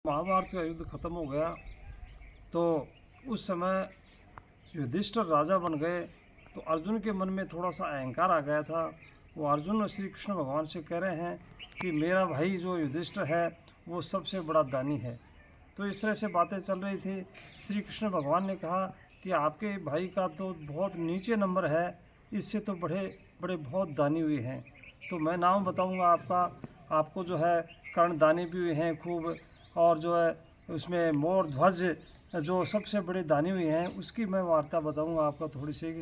महाभारत का युद्ध खत्म हो गया तो उस समय युधिष्ठिर राजा बन गए। तो अर्जुन के मन में थोड़ा सा अहंकार आ गया था। वो अर्जुन श्री कृष्ण भगवान से कह रहे हैं कि मेरा भाई जो युधिष्ठिर है वो सबसे बड़ा दानी है। तो इस तरह से बातें चल रही थी। श्री कृष्ण भगवान ने कहा कि आपके भाई का तो बहुत नीचे नंबर है, इससे तो बड़े बड़े बहुत दानी हुए हैं। तो मैं नाम बताऊंगा आपको जो है कर्ण दानी भी हुए हैं खूब, और जो है उसमें मोर ध्वज जो सबसे बड़े दानी हुए हैं उसकी मैं वार्ता बताऊंगा आपको थोड़ी सी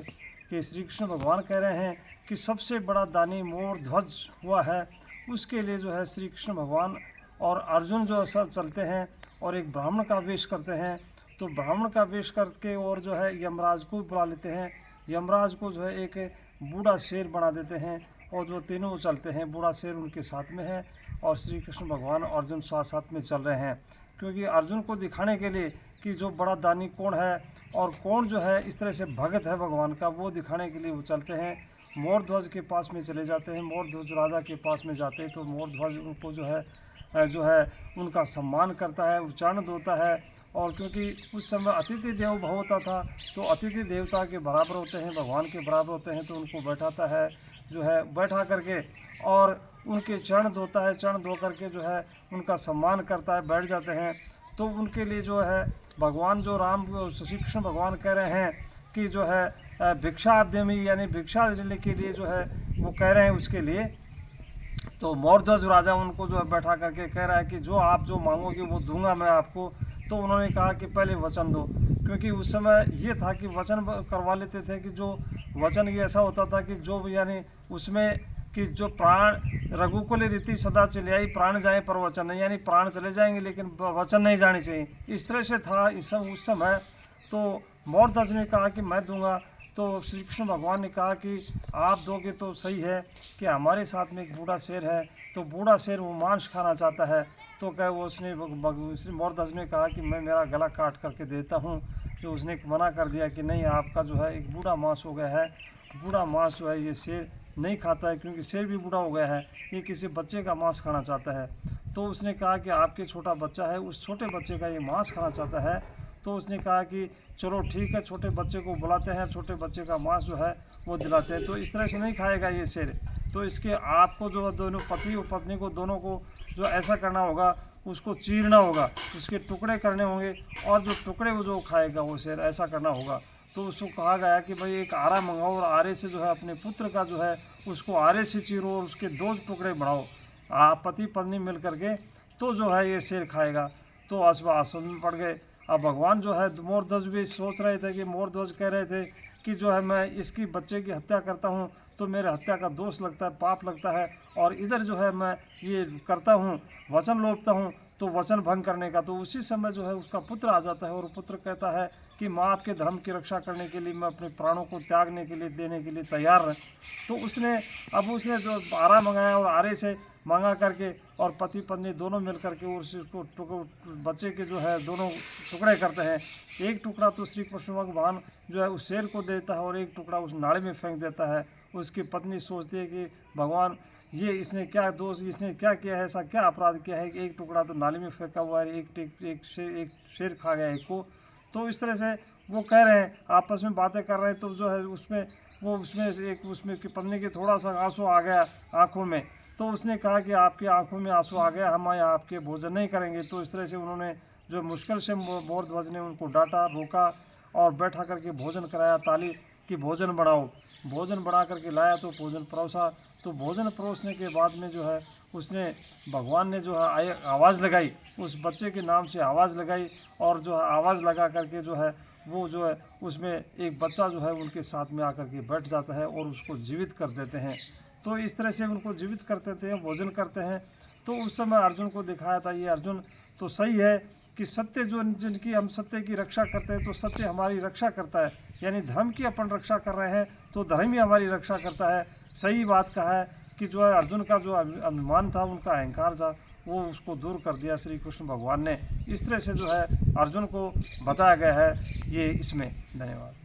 कि श्री कृष्ण भगवान कह रहे हैं कि सबसे बड़ा दानी मोर ध्वज हुआ है। उसके लिए जो है श्री कृष्ण भगवान और अर्जुन जो ऐसा चलते हैं और एक ब्राह्मण का वेश करते हैं। तो ब्राह्मण का वेश करके और जो है यमराज को बुला लेते हैं। यमराज को जो है एक बूढ़ा शेर बना देते हैं और जो तीनों चलते हैं, बूढ़ा शेर उनके साथ में है और श्री कृष्ण भगवान और अर्जुन साथ साथ में चल रहे हैं। क्योंकि अर्जुन को दिखाने के लिए कि जो बड़ा दानी कौन है और कौन जो है इस तरह से भगत है भगवान का, वो दिखाने के लिए वो चलते हैं। मोर ध्वज के पास में चले जाते हैं। मोर ध्वज राजा के पास में जाते हैं तो मोर ध्वज उनको जो है उनका सम्मान करता है, उच्चारण देता है। और क्योंकि उस समय अतिथि देव भव होता था तो अतिथि देवता के बराबर होते हैं, भगवान के बराबर होते हैं। तो उनको बैठाता है, जो है बैठा करके और उनके चरण धोता है, चरण धो करके जो है उनका सम्मान करता है, बैठ जाते हैं। तो उनके लिए जो है भगवान जो राम श्री कृष्ण भगवान कह रहे हैं कि जो है भिक्षा देमी, यानी भिक्षा देने के लिए जो है वो कह रहे हैं उसके लिए। तो मोरध्वज राजा उनको जो है बैठा करके कह रहा है कि जो आप जो मांगोगे वो दूंगा मैं आपको। तो उन्होंने कहा कि पहले वचन दो, क्योंकि उस समय ये था कि वचन करवा लेते थे कि जो वचन ये ऐसा होता था कि जो यानी उसमें कि जो प्राण रघुकुल रीति सदा चले आई, प्राण जाए पर वचन नहीं, यानी प्राण चले जाएंगे लेकिन वचन नहीं जाने चाहिए, इस तरह से था उस समय। तो मोरध्वज ने कहा कि मैं दूंगा। तो श्री कृष्ण भगवान ने कहा कि आप दोगे तो सही है कि हमारे साथ में एक बूढ़ा शेर है, तो बूढ़ा शेर वो मांस खाना चाहता है। तो क्या वो उसने मोरध्वज ने कहा कि मैं मेरा गला काट करके देता हूँ। तो उसने मना कर दिया कि नहीं, आपका जो है एक बूढ़ा मांस हो गया है, बूढ़ा मांस जो है ये शेर नहीं खाता है, क्योंकि शेर भी बूढ़ा हो गया है, ये किसी बच्चे का मांस खाना चाहता है। तो उसने कहा कि आपके छोटा बच्चा है, उस छोटे बच्चे का ये मांस खाना चाहता है। तो उसने कहा कि चलो ठीक है, छोटे बच्चे को बुलाते हैं, छोटे बच्चे का मांस जो है वो दिलाते हैं। तो इस तरह से नहीं खाएगा ये शेर। तो इसके आपको जो दोनों पति और पत्नी को दोनों को जो ऐसा करना होगा, उसको चीरना होगा, उसके टुकड़े करने होंगे और जो टुकड़े वो जो खाएगा वो शेर, ऐसा करना होगा। तो उसको कहा गया कि भाई एक आरा मंगाओ और आरे से जो है अपने पुत्र का जो है उसको आरे से चीरो और उसके 2 टुकड़े बढ़ाओ, आप पति पत्नी मिल करके, तो जो है ये शेर खाएगा। तो आश्वासन में पड़ गए। अब भगवान जो है मोरध्वज भी सोच रहे थे कि मोरध्वज कह रहे थे कि जो है मैं इसकी बच्चे की हत्या करता हूँ तो मेरे हत्या का दोष लगता है, पाप लगता है, और इधर जो है मैं ये करता हूँ, वचन लोपता हूँ तो वचन भंग करने का। तो उसी समय जो है उसका पुत्र आ जाता है और पुत्र कहता है कि माँ आपके धर्म की रक्षा करने के लिए मैं अपने प्राणों को त्यागने के लिए देने के लिए तैयार है। तो उसने जो आरा मंगाया और आरे से मांगा करके और पति पत्नी दोनों मिल करके उसको बच्चे के जो है दोनों टुकड़े करते हैं। एक टुकड़ा तो श्री कृष्ण भगवान जो है उस शेर को देता है और एक टुकड़ा उस नाले में फेंक देता है। उसकी पत्नी सोचती है कि भगवान ये इसने क्या दोष, इसने क्या किया है, ऐसा क्या अपराध किया है कि एक टुकड़ा तो नाली में फेंका हुआ है, एक शेर खा गया एक को। तो इस तरह से वो कह रहे हैं, आपस में बातें कर रहे हैं। तो जो है उसमें कि पत्नी के थोड़ा सा आंसू आ गया आंखों में। तो उसने कहा कि आपकी आंखों में आंसू आ गया, हम आपके भोजन नहीं करेंगे। तो इस तरह से उन्होंने जो मुश्किल से मोरध्वज ने उनको डांटा, रोका और बैठा करके भोजन कराया, ताली कि भोजन बनाओ। भोजन बना करके लाया तो भोजन परोसा। तो भोजन परोसने के बाद में जो है उसने भगवान ने जो है आवाज़ लगाई, उस बच्चे के नाम से आवाज़ लगाई, और जो है आवाज़ लगा करके जो है वो जो है उसमें एक बच्चा जो है उनके साथ में आकर के बैठ जाता है और उसको जीवित कर देते हैं। तो इस तरह से उनको जीवित करते थे, भोजन करते हैं। तो उस समय अर्जुन को दिखाया था, ये अर्जुन तो सही है कि सत्य जो जिनकी हम सत्य की रक्षा करते हैं तो सत्य हमारी रक्षा करता है, यानी धर्म की अपन रक्षा कर रहे हैं तो धर्म ही हमारी रक्षा करता है। सही बात कहा है कि जो है अर्जुन का जो अभिमान था, उनका अहंकार था, वो उसको दूर कर दिया श्री कृष्ण भगवान ने। इस तरह से जो है अर्जुन को बताया गया है ये इसमें। धन्यवाद।